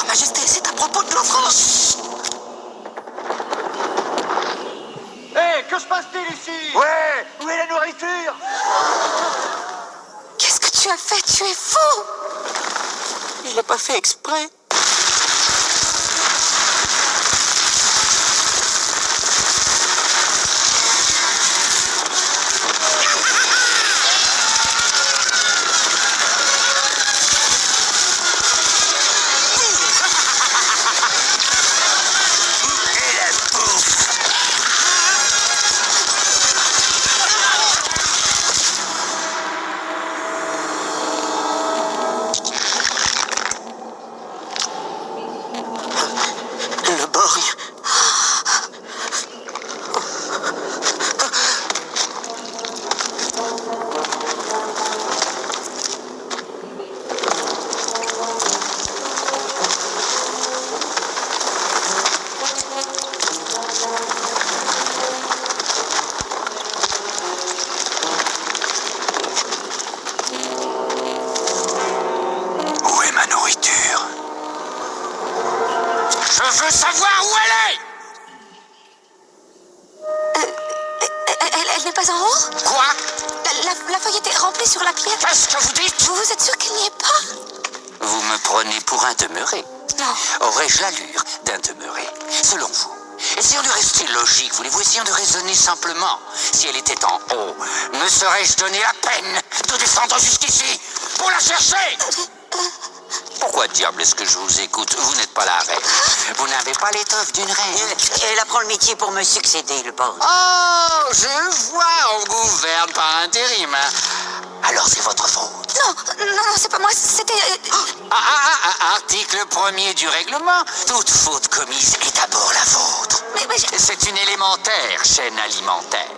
Majesté, c'est à propos de l'offrande. Hé, que se passe-t-il ici? Ouais, où est la nourriture? Qu'est-ce que tu as fait? Tu es fou! Il l'a pas fait exprès. Le borgne. Où est ma nourriture? Je veux savoir où elle est! Elle n'est pas en haut? Quoi? La feuille était remplie sur la pierre. Qu'est-ce que vous dites? Vous êtes sûr qu'elle n'y est pas? Vous me prenez pour un demeuré. Non. Aurais-je l'allure d'un demeuré, selon vous? Essayons de rester logique, voulez-vous? Essayons de raisonner simplement. Si elle était en haut, me serais-je donné la peine de descendre jusqu'ici pour la chercher? Pourquoi diable est-ce que je vous écoute? Vous n'êtes pas la reine. Vous n'avez pas l'étoffe d'une reine. Elle apprend le métier pour me succéder, le borgne. Oh, je vois, on gouverne par intérim. Alors c'est votre faute. Non, c'est pas moi, c'était... Article 1er du règlement. Toute faute commise est d'abord la vôtre. Mais C'est une élémentaire chaîne alimentaire.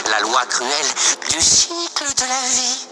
La loi cruelle du cycle de la vie.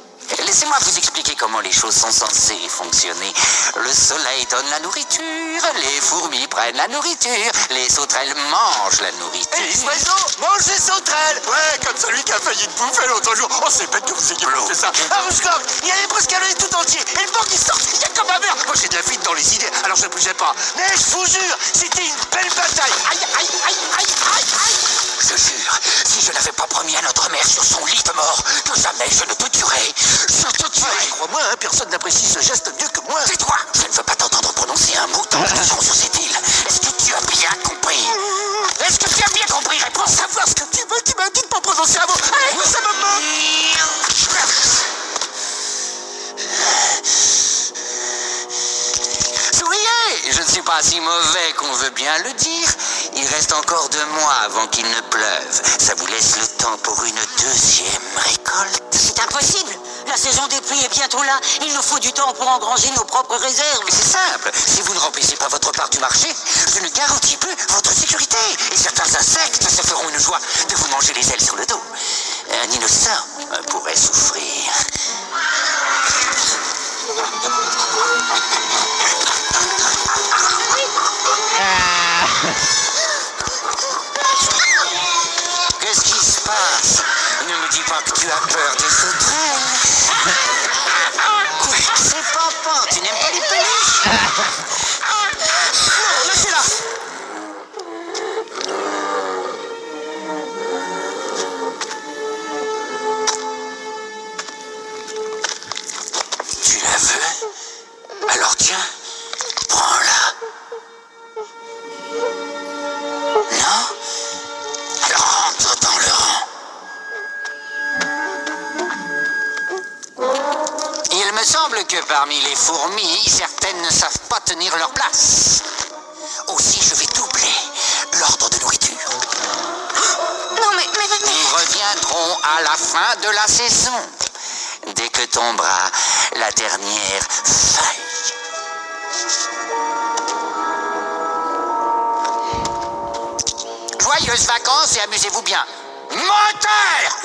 Laissez-moi vous expliquer comment les choses sont censées fonctionner. Le soleil donne la nourriture, les fourmis prennent la nourriture, les sauterelles mangent la nourriture. Et les oiseaux mangent les sauterelles! Ouais, comme celui qui a failli te bouffer l'autre jour. Oh, c'est bête que vous ayez fait ça. Ah, Rouge-Gorge, il y a les bruscalets tout entier. Et le borgne, il sort, il y a comme un mur. Moi, j'ai de la fuite dans les idées, alors je ne bougeais pas. Mais je vous jure, c'était une belle bataille. Aïe, aïe, aïe, aïe, aïe, aïe. Je jure, si je n'avais pas promis à notre mère sur son lit de mort que jamais je ne te tuerais, je te tuerais. Crois-moi, hein, personne n'apprécie ce geste mieux que moi. Tais-toi, je ne veux pas t'entendre prononcer un mot dans 2 ans sur cette île. Est-ce que tu as bien compris? Est-ce que tu as bien compris? Réponds. Savoir ce que tu m'as dit de pas prononcer un mot. Allez, ça me manque. Souriez, je ne suis pas si mauvais qu'on veut bien le dire. Il reste encore 2 mois avant qu'il ne pleuve. Ça vous laisse le temps pour une 2e récolte. C'est impossible. La saison des pluies est bientôt là. Il nous faut du temps pour engranger nos propres réserves. Mais c'est simple, si vous ne remplissez pas votre part du marché, je ne garantis plus votre sécurité. Et certains insectes se feront une joie de vous manger les ailes sur le dos. Un innocent pourrait souffrir. Qu'est-ce qui se passe? Ne me dis pas que tu as peur des sauterelles. Quoi? C'est Pampan, tu n'aimes pas les peluches? Non, lâchez-la. Tu la veux? Alors tiens, prends-la. Non? Alors rentre dans le rang. Il me semble que parmi les fourmis, certaines ne savent pas tenir leur place. Aussi, je vais doubler l'ordre de nourriture. Non, mais... Nous reviendrons à la fin de la saison, dès que tombera la dernière feuille. Joyeuses vacances et amusez-vous bien. Moteur!